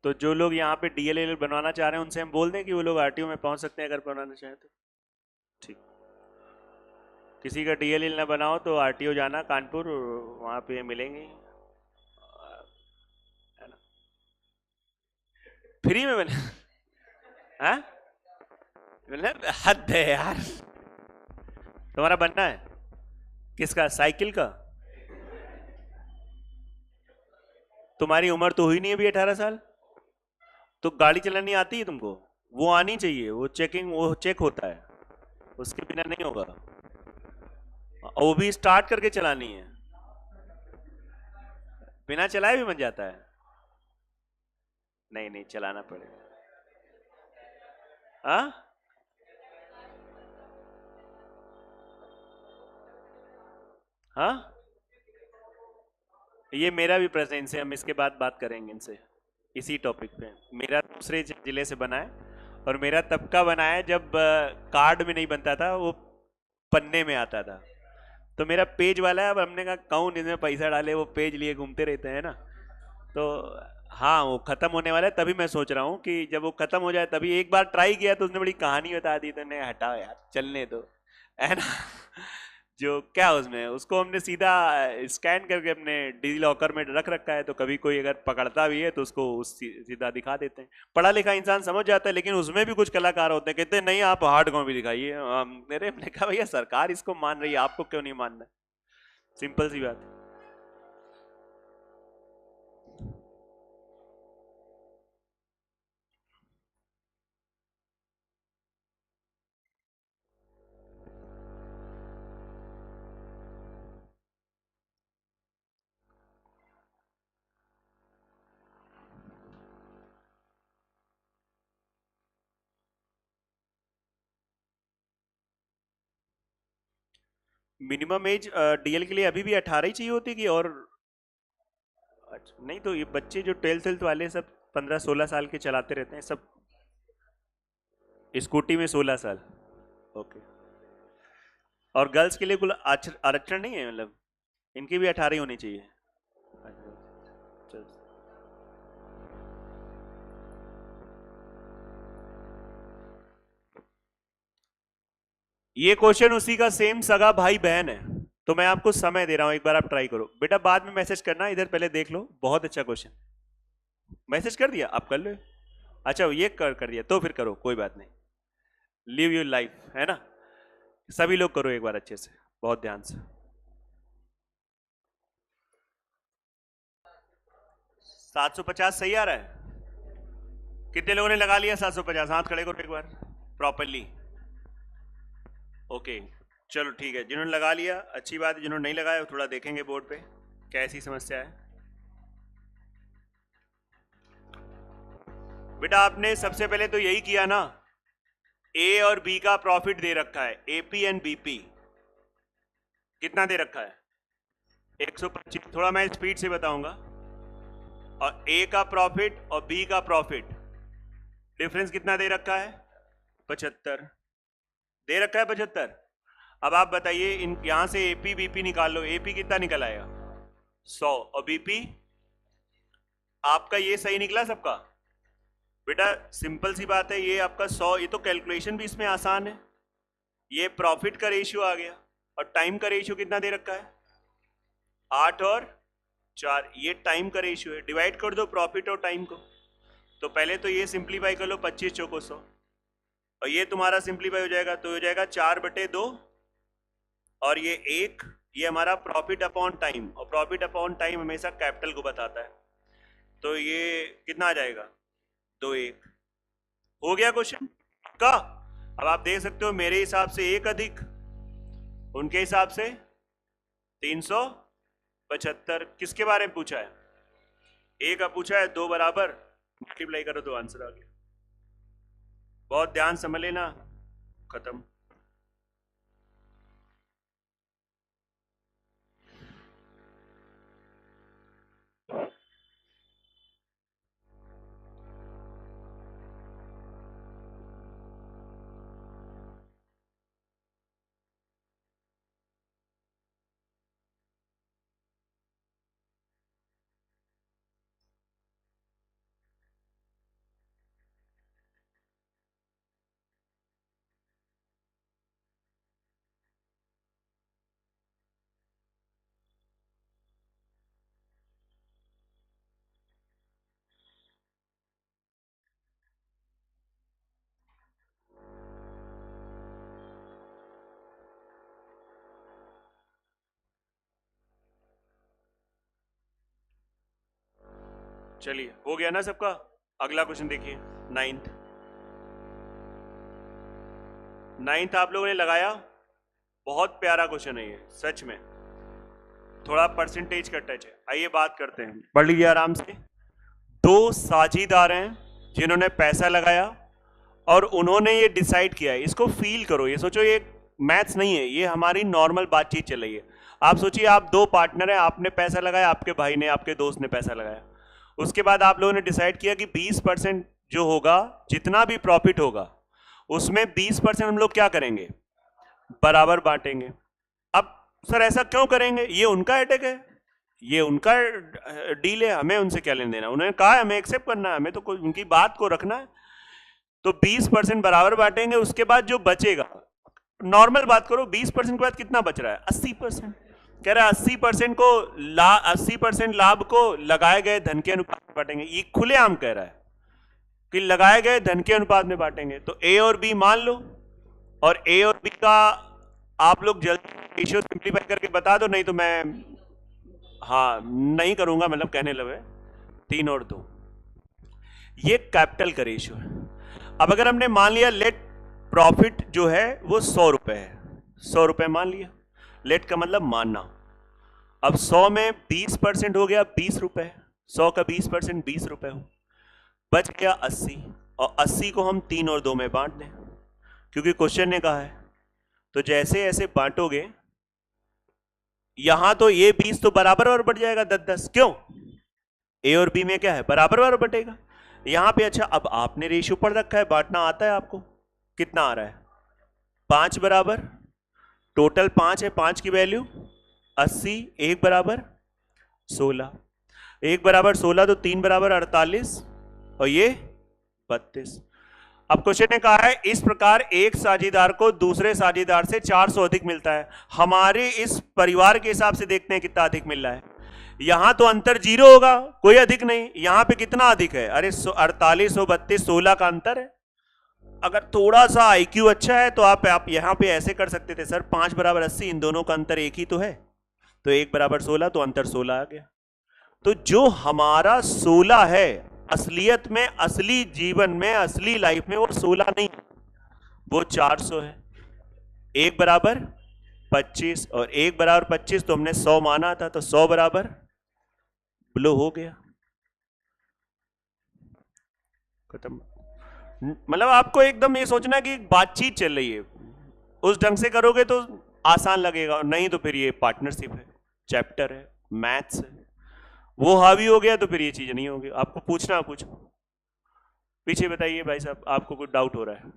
[SPEAKER 1] तो जो लोग यहाँ पे डीएलएल बनवाना चाह रहे हैं उनसे हम बोल दें कि वो लोग आरटीओ में पहुंच सकते हैं अगर बनवाना चाहें तो। ठीक, किसी का डीएलएल ना बनाओ तो आरटीओ जाना कानपुर, वहां पे मिलेंगे, है ना, फ्री में बने। हाँ, मतलब हद है यार। तुम्हारा बनना है? किसका? साइकिल का? तुम्हारी उम्र तो हुई नहीं अभी 18 साल, तो गाड़ी चलानी आती है तुमको? वो आनी चाहिए, वो चेकिंग, वो चेक होता है, उसके बिना नहीं होगा। वो भी स्टार्ट करके चलानी है, बिना चलाए भी बन जाता है। नहीं नहीं, चलाना पड़ेगा। हाँ, हाँ, ये मेरा भी प्रश्न है इनसे, हम इसके बाद बात करेंगे इनसे इसी टॉपिक पे। मेरा दूसरे जिले से बना है, और मेरा तब का बना है जब कार्ड में नहीं बनता था, वो पन्ने में आता था। तो मेरा पेज वाला है, अब हमने कहा कौन इसमें पैसा डाले, वो पेज लिए घूमते रहते हैं ना। तो हाँ, वो खत्म होने वाला है, तभी मैं सोच रहा हूँ कि जब वो खत्म हो जाए, तभी एक बार ट्राई किया तो उसने बड़ी कहानी बता दी, तो ने हटाओ यार, चलने दो, है ना। जो क्या उसमें, उसको हमने सीधा स्कैन करके अपने डिजी लॉकर में रख रखा है, तो कभी कोई अगर पकड़ता भी है तो उसको सीधा दिखा देते हैं। पढ़ा लिखा इंसान समझ जाता है, लेकिन उसमें भी कुछ कलाकार होते हैं, कहते हैं नहीं आप हार्ड कॉपी दिखाइए। मेरे ने कहा भैया सरकार इसको मान रही है, आपको क्यों नहीं मानना? सिंपल सी बात। मिनिमम एज डीएल के लिए अभी भी 18 ही चाहिए होती है कि और? अच्छा, नहीं तो ये बच्चे जो 12th वाले सब 15-16 साल के चलाते रहते हैं सब। स्कूटी में 16 साल? ओके। और गर्ल्स के लिए कुल आरक्षण नहीं है, मतलब इनकी भी 18 ही होनी चाहिए? अच्छा, चल। ये क्वेश्चन उसी का सेम सगा भाई बहन है, तो मैं आपको समय दे रहा हूं, एक बार आप ट्राई करो बेटा, बाद में मैसेज करना, इधर पहले देख लो। बहुत अच्छा क्वेश्चन, मैसेज कर दिया, आप कर लो। अच्छा, ये कर दिया तो फिर करो, कोई बात नहीं। लिव योर लाइफ, है ना। सभी लोग करो एक बार अच्छे से, बहुत ध्यान से। 750 सही आ रहा है? कितने लोगों ने लगा लिया 750? हाथ खड़े करो एक बार प्रॉपरली। ओके, चलो ठीक है, जिन्होंने लगा लिया अच्छी बात है, जिन्होंने नहीं लगाया थोड़ा देखेंगे बोर्ड पे कैसी समस्या है। बेटा आपने सबसे पहले तो यही किया ना, ए और बी का प्रॉफिट दे रखा है, एपी एंड बीपी कितना दे रखा है? 125। थोड़ा मैं स्पीड से बताऊंगा। और ए का प्रॉफिट और बी का प्रॉफिट डिफरेंस कितना दे रखा है? 75 दे रखा है, 75। अब आप बताइए, इन यहां से एपी बीपी निकाल लो, एपी कितना निकल आएगा? 100, और बीपी आपका ये सही निकला सबका? बेटा सिंपल सी बात है, ये आपका 100, ये तो कैलकुलेशन भी इसमें आसान है। ये प्रॉफिट का रेशियो आ गया, और टाइम का रेशियो कितना दे रखा है? 8 और 4, ये टाइम का रेशियो है। डिवाइड कर दो प्रॉफिट और टाइम को, तो पहले तो ये सिंप्लीफाई कर लो, 25 चौको 100, और ये तुम्हारा सिंप्लीफाई हो जाएगा, तो हो जाएगा 4/2, और ये 1, ये हमारा प्रॉफिट अपॉन टाइम, और प्रॉफिट अपॉन टाइम हमेशा कैपिटल को बताता है, तो ये कितना आ जाएगा? 2-1। हो गया क्वेश्चन का। अब आप देख सकते हो, मेरे हिसाब से 1 अधिक, उनके हिसाब से 375। किसके बारे में पूछा है? ए का पूछा है, 2 बराबर मल्टीप्लाई करो तो आंसर आ गया। बहुत ध्यान समझ लेना। खत्म। चलिए, हो गया ना सबका। अगला क्वेश्चन देखिए, नाइन्थ। नाइन्थ आप लोगों ने लगाया, बहुत प्यारा क्वेश्चन है ये सच में, थोड़ा परसेंटेज का टच है। आइए बात करते हैं, पढ़ लीजिए आराम से। दो साझीदार हैं जिन्होंने पैसा लगाया और उन्होंने ये डिसाइड किया है, इसको फील करो, ये सोचो ये मैथ्स नहीं है, ये हमारी नॉर्मल बातचीत चल रही है। आप सोचिए आप दो पार्टनर हैं, आपने पैसा लगाया, आपके भाई ने, आपके दोस्त ने पैसा लगाया। उसके बाद आप लोगों ने डिसाइड किया कि 20% जो होगा, जितना भी प्रॉफिट होगा उसमें 20% हम लोग क्या करेंगे, बराबर बांटेंगे। अब सर ऐसा क्यों करेंगे, ये उनका अटैक है, ये उनका डील है, हमें उनसे क्या लेना देना। उन्होंने कहा हमें एक्सेप्ट करना है, हमें तो कोई उनकी बात को रखना है। तो 20% बराबर बांटेंगे। उसके बाद जो बचेगा, नॉर्मल बात करो, 20% के बाद कितना बच रहा है, 80%। कह रहा है 80% को 80% लाभ को लगाए गए धन के अनुपात में बांटेंगे। ये खुलेआम कह रहा है कि लगाए गए धन के अनुपात में बांटेंगे। तो ए और बी मान लो, और ए और बी का आप लोग जल्दी रेशियो सिंप्लीफाई करके बता दो, नहीं तो मैं हाँ नहीं करूंगा, मतलब कहने लगे 3 और 2, ये कैपिटल का रेशियो है। अब अगर हमने मान लिया लेट प्रॉफिट जो है वो 100 रुपए है, 100 रुपए मान लिया, लेट का मतलब मानना। अब 100 में 20% हो गया 20 रुपए, 100 का 20% 20 रुपए हो, बच गया 80, और 80 को हम 3 और 2 में बांट दें, क्योंकि क्वेश्चन ने कहा है। तो जैसे ऐसे बांटोगे, यहां तो ये 20 तो बराबर और बढ़ जाएगा 10-10, क्यों, ए और बी में क्या है, बराबर बराबर बटेगा। यहां पे अच्छा, अब आपने रेशियो पढ़ रखा है, बांटना आता है आपको, कितना आ रहा है, 5 बराबर, टोटल 5 है, 5 की वैल्यू 80, 1 बराबर 16, 1 बराबर 16, तो 3 बराबर 48, और ये 32। अब क्वेश्चन ने कहा है इस प्रकार एक साझीदार को दूसरे साझीदार से 400 अधिक मिलता है। हमारे इस परिवार के हिसाब से देखते हैं कितना अधिक मिल रहा है। यहां तो अंतर 0 होगा, कोई अधिक नहीं। यहां पे कितना अधिक है, अरे 48 और 32, 16 का अंतर है। अगर थोड़ा सा आईक्यू अच्छा है तो आप यहां पे ऐसे कर सकते थे, सर 5 बराबर 80, इन दोनों का अंतर एक ही तो है, तो 1 बराबर 16, तो अंतर 16 आ गया। तो जो हमारा 16 है, असलियत में, असली जीवन में, असली लाइफ में वो 16 नहीं, वो 400 है। 1 बराबर 25, और 1 बराबर 25 तो हमने 100 माना था, तो 100 बराबर ब्लो हो गया, खत्म। मतलब आपको एकदम ये सोचना कि बातचीत चल रही है, उस ढंग से करोगे तो आसान लगेगा, और नहीं तो फिर ये पार्टनरशिप है, चैप्टर है, मैथ्स है, वो हावी हो गया तो फिर ये चीज नहीं होगी। आपको पूछना, पूछो पीछे बताइए भाई साहब, आपको कुछ डाउट हो रहा है,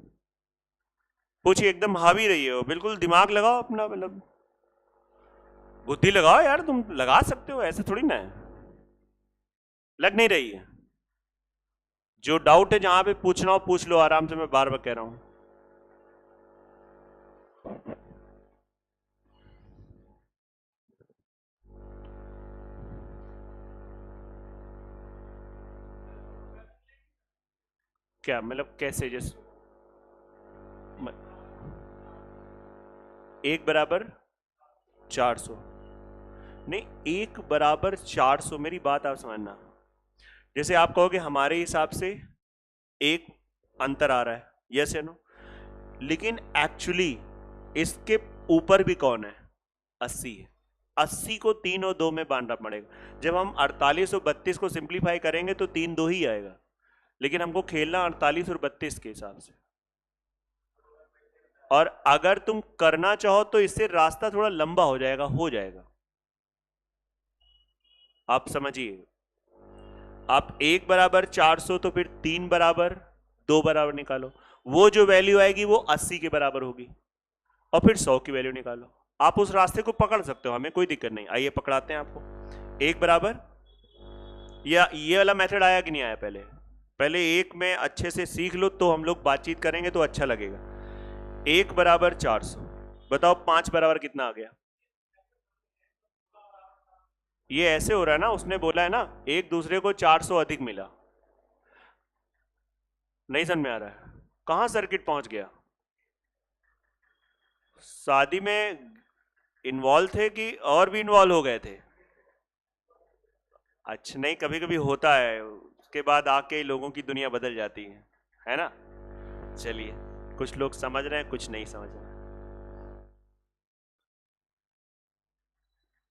[SPEAKER 1] पूछिए, एकदम हावी रहिए हो, बिल्कुल दिमाग लगाओ अपना, मतलब बुद्धि लगाओ यार, तुम लगा सकते हो, ऐसे थोड़ी ना है, लग नहीं रही है। जो डाउट है जहां पे पूछना हो पूछ लो आराम से, मैं बार बार कह रहा हूं। क्या मतलब, कैसे, जैसे 1 बराबर 400 नहीं, 1 बराबर 400, मेरी बात आप समझना। जैसे आप कहोगे हमारे हिसाब से एक अंतर आ रहा है, यस या नो, लेकिन एक्चुअली इसके ऊपर भी कौन है, 80 है। 80 को 3 और 2 में बांटना पड़ेगा। जब हम 48 और 32 को सिंप्लीफाई करेंगे तो 3 2 ही आएगा, लेकिन हमको खेलना 48 और 32 के हिसाब से। और अगर तुम करना चाहो तो इससे रास्ता थोड़ा लंबा हो जाएगा। आप समझिए, आप 1 बराबर 400 तो फिर 3 बराबर 2 बराबर निकालो, वो जो वैल्यू आएगी वो 80 के बराबर होगी, और फिर 100 की वैल्यू निकालो। आप उस रास्ते को पकड़ सकते हो, हमें कोई दिक्कत नहीं। आइए पकड़ाते हैं आपको। 1 बराबर, या ये वाला मेथड आया कि नहीं आया? पहले एक में अच्छे से सीख लो तो हम लोग बातचीत करेंगे तो अच्छा लगेगा। 1 बराबर 400, बताओ 5 बराबर कितना आ गया? ये ऐसे हो रहा है ना, उसने बोला है ना एक दूसरे को 400 अधिक मिला। नहीं समझ में आ रहा है? कहां सर्किट पहुंच गया? शादी में इन्वॉल्व थे कि और भी इन्वॉल्व हो गए थे? अच्छा, नहीं, कभी कभी होता है, उसके बाद आके लोगों की दुनिया बदल जाती है ना। चलिए, कुछ लोग समझ रहे हैं, कुछ नहीं समझ रहे।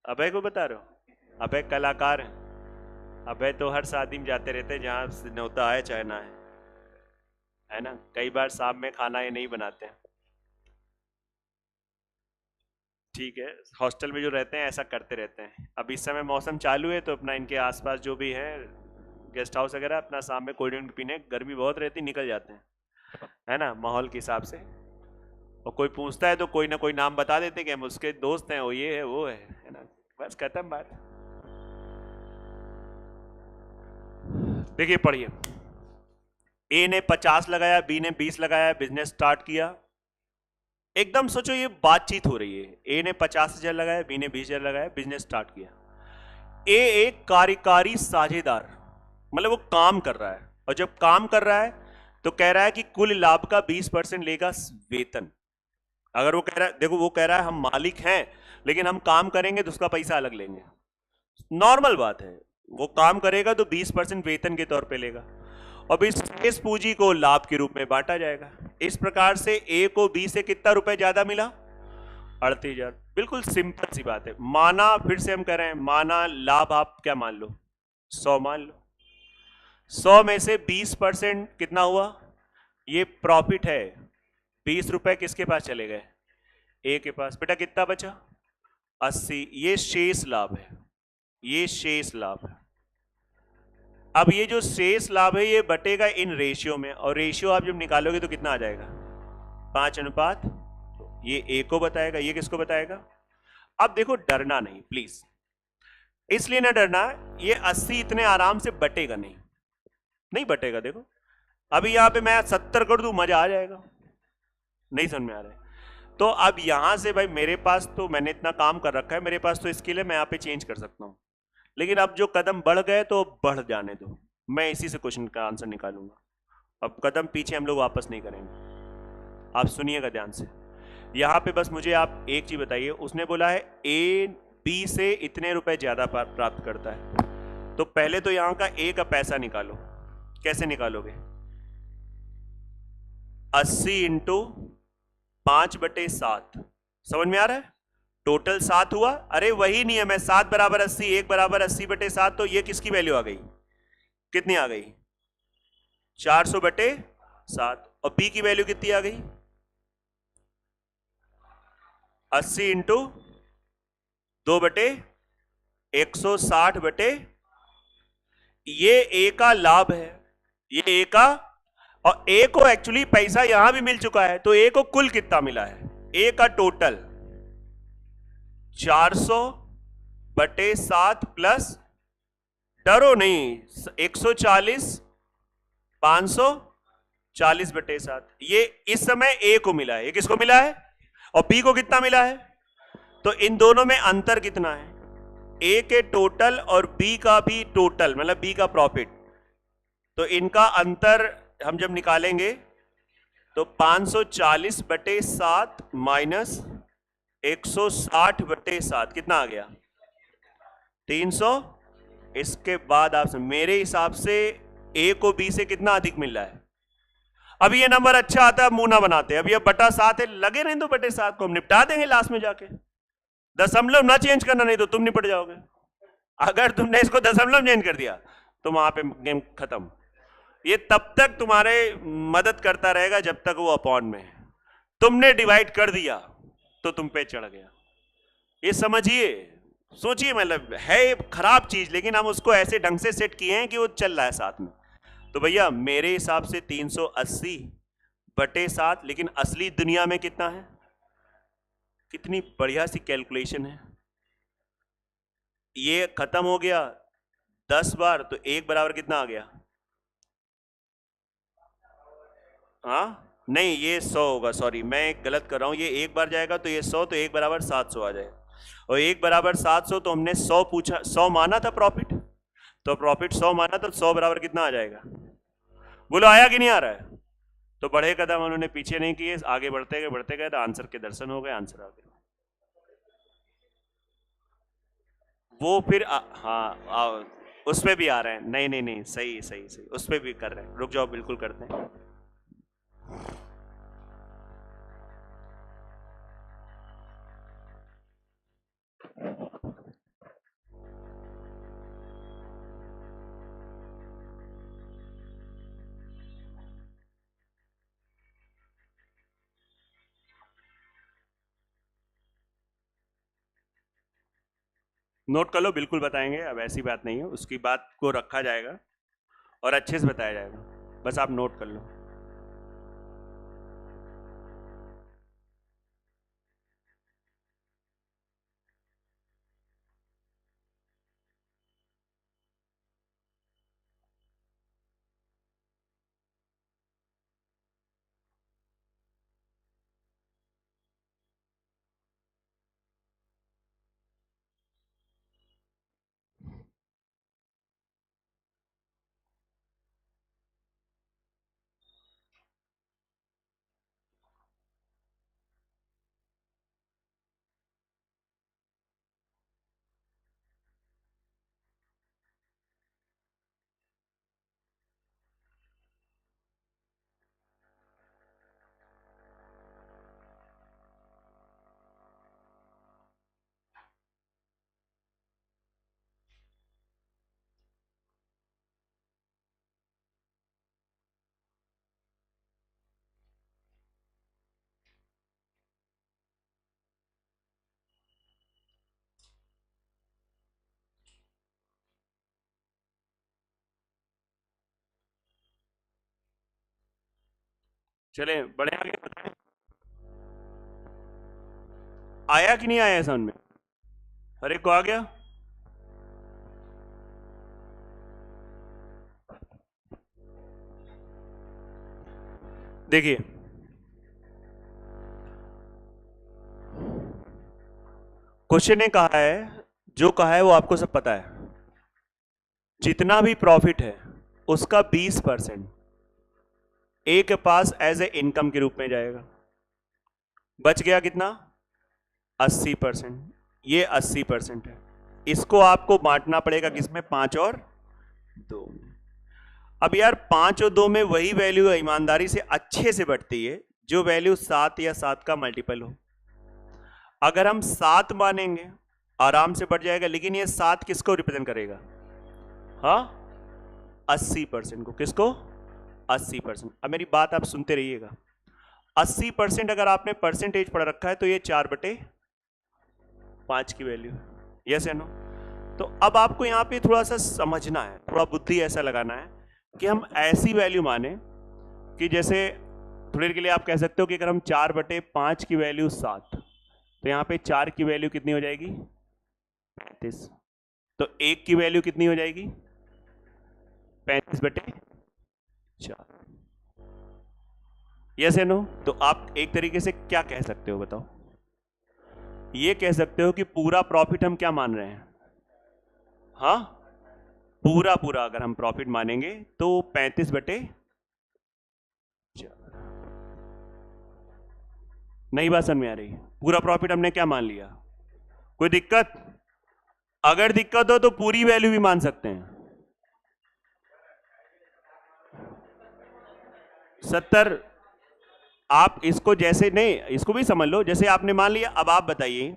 [SPEAKER 1] अभय को बता रहे हो? अभय कलाकार है। अभय तो हर शादी में जाते रहते हैं जहां न्योता आए चाहे ना है ना। कई बार शाम में खाना ये नहीं बनाते हैं। ठीक है, हॉस्टल में जो रहते हैं ऐसा करते रहते हैं। अब इस समय मौसम चालू है तो अपना इनके आसपास जो भी है गेस्ट हाउस वगैरह, अपना शाम में कोल्ड ड्रिंक पीने, गर्मी बहुत रहती, निकल जाते हैं, है ना, माहौल के हिसाब से। और कोई पूछता है तो कोई ना कोई नाम बता देते हैं कि हम उसके दोस्त हैं, वो ये है वो है ना। बस खत्म बात। देखिए पढ़िए, ए ने 50 लगाया, बी ने 20 लगाया, बिजनेस स्टार्ट किया। एकदम सोचो ये बातचीत हो रही है। ए ने 50,000 लगाया, बी ने 20,000 लगाया, बिजनेस स्टार्ट किया। ए एक कार्यकारी साझेदार, मतलब वो काम कर रहा है, और जब काम कर रहा है तो कह रहा है कि कुल लाभ का 20% लेगा वेतन। अगर वो कह रहा है, देखो वो कह रहा है हम मालिक हैं लेकिन हम काम करेंगे तो उसका पैसा अलग लेंगे, नॉर्मल बात है। वो काम करेगा तो 20% वेतन के तौर पे लेगा, और इस पूंजी को लाभ के रूप में बांटा जाएगा। इस प्रकार से ए को बी से कितना रुपए ज्यादा मिला? 38,000। बिल्कुल सिंपल सी बात है। माना, फिर से हम कह रहे हैं, माना लाभ आप क्या मान लो? 100 मान लो। 100 में से 20% कितना हुआ? ये प्रॉफिट है। 20 रुपए किसके पास चले गए? ए के पास। बेटा कितना बचा? 80। ये शेष लाभ है, ये शेष लाभ है। अब ये जो शेष लाभ है ये बटेगा इन रेशियो में, और रेशियो आप जब निकालोगे तो कितना आ जाएगा? 5:1। ये ए को बताएगा, ये किसको बताएगा? अब देखो, डरना नहीं प्लीज, इसलिए ना डरना, ये 80 इतने आराम से बटेगा नहीं, नहीं बटेगा। देखो अभी यहां पे मैं 70 कर दूं, मजा आ जाएगा। नहीं समझ में आ रहा है? तो अब यहां से भाई मेरे पास तो, मैंने इतना काम कर रखा है, मेरे पास तो स्किल है, मैं यहां पे चेंज कर सकता हूं। लेकिन अब जो कदम बढ़ गए तो बढ़ जाने दो, मैं इसी से क्वेश्चन का आंसर निकालूंगा। अब कदम पीछे हम लोग वापस नहीं करेंगे। आप सुनिएगा ध्यान से। यहां पे बस मुझे आप एक चीज बताइए, उसने बोला है ए बी से इतने रुपए ज्यादा प्राप्त करता है, तो पहले तो यहां का ए का पैसा निकालो। कैसे निकालोगे? 80 इंटू 5/7। समझ में आ रहा है? टोटल 7 हुआ। अरे वही नहीं है, मैं 7 बराबर 80, 1 बराबर 80/7, तो ये किसकी वैल्यू आ गई? कितनी आ गई? 400/7। और बी की वैल्यू कितनी आ गई? 80 इंटू 2/160 ये ए का लाभ है, ये ए का, और ए को एक्चुअली पैसा यहां भी मिल चुका है, तो ए को कुल कितना मिला है? ए का टोटल 400/7 प्लस, डरो नहीं, 140, 540/7। ये इस समय ए को मिला है, ये किसको मिला है? और बी को कितना मिला है? तो इन दोनों में अंतर कितना है? ए के टोटल और बी का भी टोटल, मतलब बी का प्रॉफिट। तो इनका अंतर हम जब निकालेंगे तो 540/7 माइनस 160/7 कितना आ गया? 300। इसके बाद आप मेरे हिसाब से ए को बी से कितना अधिक मिल रहा है? अब ये नंबर अच्छा आता है, मुंह ना बनाते। अब ये बटा 7 है, लगे नहीं तो बटे 7 को हम निपटा देंगे लास्ट में जाके। दशमलव ना चेंज करना, नहीं तो तुम निपट जाओगे। अगर तुमने इसको दशमलव चेंज कर दिया तो वहां पे गेम खत्म। ये तब तक तुम्हारे मदद करता रहेगा जब तक वो अपॉन में है। तुमने डिवाइड कर दिया तो तुम पे चढ़ गया। ये समझिए, सोचिए, मतलब है खराब चीज, लेकिन हम उसको ऐसे ढंग से सेट किए हैं कि वो चल रहा है साथ में। तो भैया मेरे हिसाब से 380/7, लेकिन असली दुनिया में कितना है? कितनी बढ़िया सी कैलकुलेशन है। ये खत्म हो गया 10 बार, तो 1 बराबर कितना आ गया? हाँ नहीं, ये 100 होगा, सॉरी मैं गलत कर रहा हूं। ये 1 बार जाएगा तो ये 100, तो 1 बराबर 700 आ जाएगा। और 1 बराबर 700, तो हमने 100 पूछा, 100 माना था प्रॉफिट, तो प्रॉफिट 100 माना था, तो 100 बराबर कितना आ जाएगा? बोलो आया कि नहीं आ रहा है? तो बड़े कदम उन्होंने पीछे नहीं किए, आगे बढ़ते गए तो आंसर के दर्शन हो गए, आंसर आ गया। वो फिर हाँ, उस पे भी आ रहे हैं। नहीं नहीं नहीं, सही सही सही, उस पे भी कर रहे हैं। रुक जाओ, बिल्कुल करते हैं। नोट कर लो, बिल्कुल बताएंगे। अब ऐसी बात नहीं है, उसकी बात को रखा जाएगा और अच्छे से बताया जाएगा, बस आप नोट कर लो। चले बड़े आगे बताएं। आया कि नहीं आया समझ में? हर एक को आ गया? देखिए, क्वेश्चन ने कहा है, जो कहा है वो आपको सब पता है। जितना भी प्रॉफिट है उसका 20% ए के पास एज ए इनकम के रूप में जाएगा। बच गया कितना? 80%। ये 80% है। इसको आपको बांटना पड़ेगा किसमें? 5 और 2 में। अब यार 5 और 2 में वही वैल्यू ईमानदारी से अच्छे से बढ़ती है जो वैल्यू 7 या 7 का मल्टीपल हो। अगर हम 7 मानेंगे आराम से बढ़ जाएगा, लेकिन ये 7 किसको रिप्रेजेंट करेगा? हाँ, 80% को। किसको? 80%। अब मेरी बात आप सुनते रहिएगा। 80% अगर आपने परसेंटेज पढ़ रखा है तो ये 4/5 की वैल्यू, यस या नो? तो अब आपको यहां पे थोड़ा सा समझना है, थोड़ा बुद्धि ऐसा लगाना है कि हम ऐसी वैल्यू माने कि जैसे थोड़ी देर के लिए आप कह सकते हो कि अगर हम 4/5 की वैल्यू 7, तो यहां पे 4 की वैल्यू कितनी हो जाएगी? 35। तो 1 की वैल्यू कितनी हो जाएगी? 35/4। यस या नो? तो आप एक तरीके से क्या कह सकते हो बताओ? ये कह सकते हो कि पूरा प्रॉफिट हम क्या मान रहे हैं? हाँ, पूरा पूरा अगर हम प्रॉफिट मानेंगे तो 35/4। नई बात समझ में आ रही? पूरा प्रॉफिट हमने क्या मान लिया? कोई दिक्कत? अगर दिक्कत हो तो पूरी वैल्यू भी मान सकते हैं। 70। आप इसको जैसे नहीं, इसको भी समझ लो, जैसे आपने मान लिया। अब आप बताइए,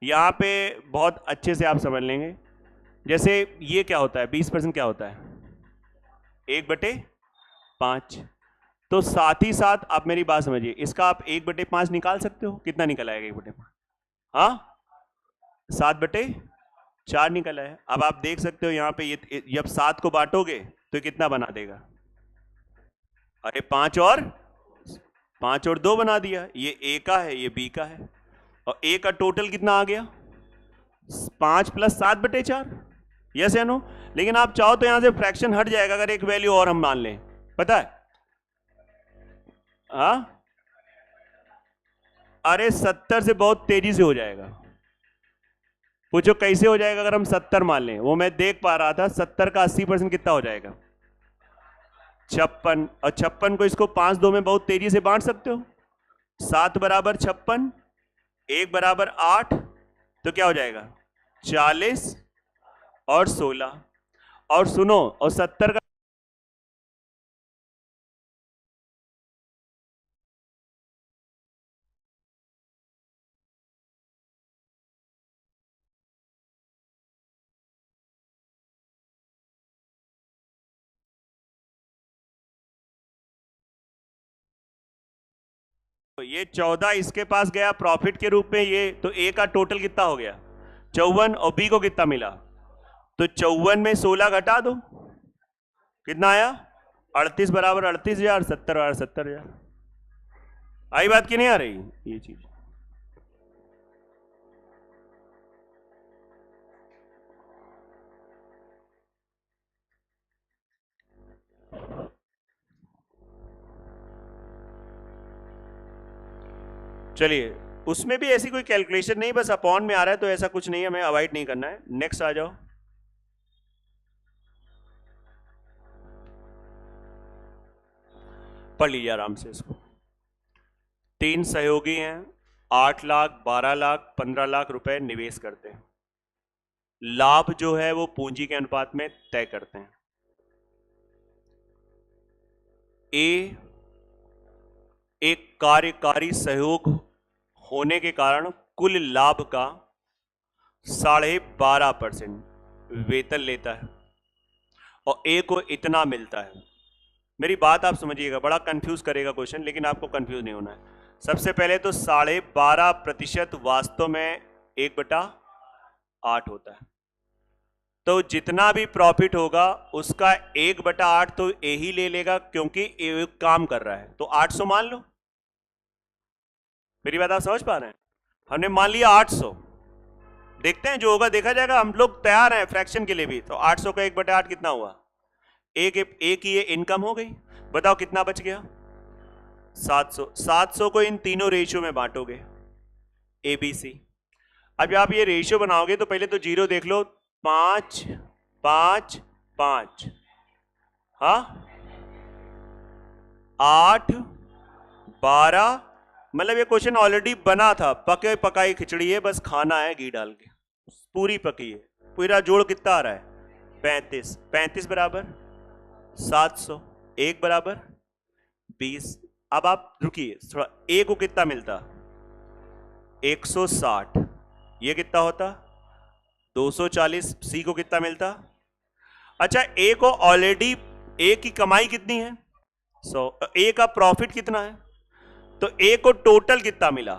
[SPEAKER 1] यहां पे बहुत अच्छे से आप समझ लेंगे। जैसे ये क्या होता है? 20% क्या होता है? 1/5। तो साथ ही साथ आप मेरी बात समझिए, इसका आप 1/5 निकाल सकते हो। कितना निकल आएगा 1/5? हाँ, 7/4 निकल आया। अब आप देख सकते हो यहाँ पे, ये जब 7 को बांटोगे तो कितना बना देगा? अरे 5 और 2 बना दिया। ये ए का है, ये बी का है, और ए का टोटल कितना आ गया? 5 + 7/4। यस या नो? लेकिन आप चाहो तो यहां से फ्रैक्शन हट जाएगा अगर एक वैल्यू और हम मान लें, पता है? हाँ, अरे 70 से बहुत तेजी से हो जाएगा। पूछो कैसे हो जाएगा? अगर हम 70 मान लें, वो मैं देख पा रहा था, 70 का 80% कितना हो जाएगा? 56। और 56 को इसको 5-2 में बहुत तेजी से बांट सकते हो। 7 = 56, 1 = 8, तो क्या हो जाएगा? 40 और 16। और सुनो, और 70 का तो ये 14 इसके पास गया प्रॉफिट के रूप में, ये तो ए का टोटल कितना हो गया? 54। और बी को कितना मिला? तो 54 में 16 घटा दो, कितना आया? 38 = 38,000, 70 = 70,000। आई बात की नहीं आ रही ये चीज? चलिए, उसमें भी ऐसी कोई कैलकुलेशन नहीं, बस अपॉन में आ रहा है, तो ऐसा कुछ नहीं है, हमें अवॉइड नहीं करना है। नेक्स्ट आ जाओ। पढ़ लीजिए आराम से इसको। 3 सहयोगी हैं, 8 लाख, 12 लाख, 15 लाख रुपए निवेश करते हैं। लाभ जो है वो पूंजी के अनुपात में तय करते हैं। ए एक कार्यकारी सहयोग होने के कारण कुल लाभ का 12.5% वेतन लेता है, और ए को इतना मिलता है। मेरी बात आप समझिएगा, बड़ा कंफ्यूज करेगा क्वेश्चन, लेकिन आपको कंफ्यूज नहीं होना है। सबसे पहले तो 12.5% वास्तव में 1/8 होता है। तो जितना भी प्रॉफिट होगा उसका 1/8 तो ए ही ले लेगा, क्योंकि ए काम कर रहा है। तो 800 मान लो। मेरी बात आप समझ पा रहे हैं? हमने मान लिया 800, देखते हैं जो होगा देखा जाएगा, हम लोग तैयार हैं फ्रैक्शन के लिए भी। तो 800 का 1/8 कितना हुआ? एक ही ये इनकम हो गई। बताओ कितना बच गया? 700। 700 को इन तीनों रेशियो में बांटोगे, ए बी सी। अब आप ये रेशियो बनाओगे तो पहले तो जीरो देख लो, 5 5 5, हाँ, 8 12। मतलब ये क्वेश्चन ऑलरेडी बना था, पके पकाई खिचड़ी है, बस खाना है घी डाल के, पूरी पकी है। पूरा जोड़ कितना आ रहा है? 35। 35 = 700, 1 = 20। अब आप रुकिए थोड़ा, ए को कितना मिलता? 160। ये कितना होता? 240। सी को कितना मिलता? अच्छा, ए को ऑलरेडी, ए की कमाई कितनी है? 100। ए का प्रॉफिट कितना है? तो ए को टोटल कितना मिला?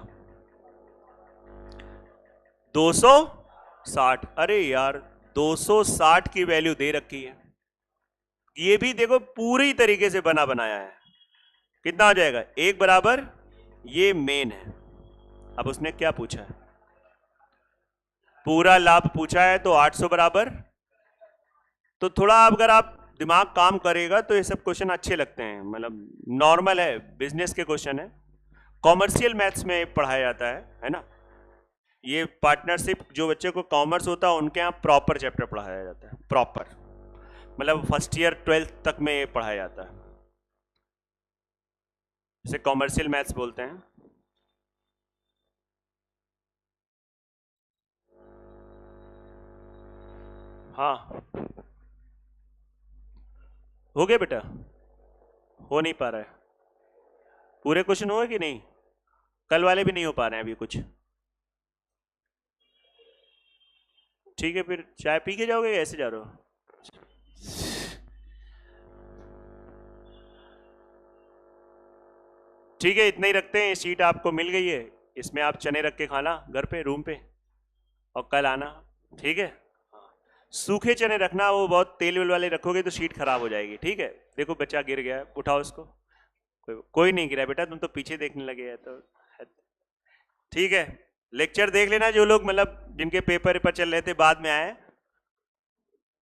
[SPEAKER 1] 260। अरे यार, 260 की वैल्यू दे रखी है। ये भी देखो पूरी तरीके से बना बनाया है। कितना हो जाएगा? 1 = ये मेन है। अब उसने क्या पूछा है? पूरा लाभ पूछा है, तो 800 बराबर। तो थोड़ा अगर आप दिमाग काम करेगा तो ये सब क्वेश्चन अच्छे लगते हैं, मतलब नॉर्मल है, बिजनेस के क्वेश्चन है, कॉमर्शियल मैथ्स में पढ़ाया जाता है ना। ये पार्टनरशिप, जो बच्चे को कॉमर्स होता है उनके यहाँ प्रॉपर चैप्टर पढ़ाया जाता है, प्रॉपर, मतलब फर्स्ट ईयर 12th तक में ये पढ़ाया जाता है, इसे कॉमर्शियल मैथ्स बोलते हैं। हाँ, हो गया बेटा? हो नहीं पा रहा है? पूरे क्वेश्चन हुए कि नहीं? कल वाले भी नहीं हो पा रहे हैं अभी कुछ? ठीक है, फिर चाय पी के जाओगे या ऐसे जा रहे हो? ठीक है, इतना ही रखते हैं। ये शीट आपको मिल गई है, इसमें आप चने रख के खाना घर पे, रूम पे, और कल आना, ठीक है। सूखे चने रखना, वो बहुत तेल वेल वाले रखोगे तो शीट खराब हो जाएगी, ठीक है। देखो बच्चा गिर गया, उठाओ उसको। कोई नहीं गिरा बेटा, तुम तो पीछे देखने लगे हैं तो, ठीक है। लेक्चर देख लेना जो लोग मतलब जिनके पेपर चल रहे थे बाद में आए,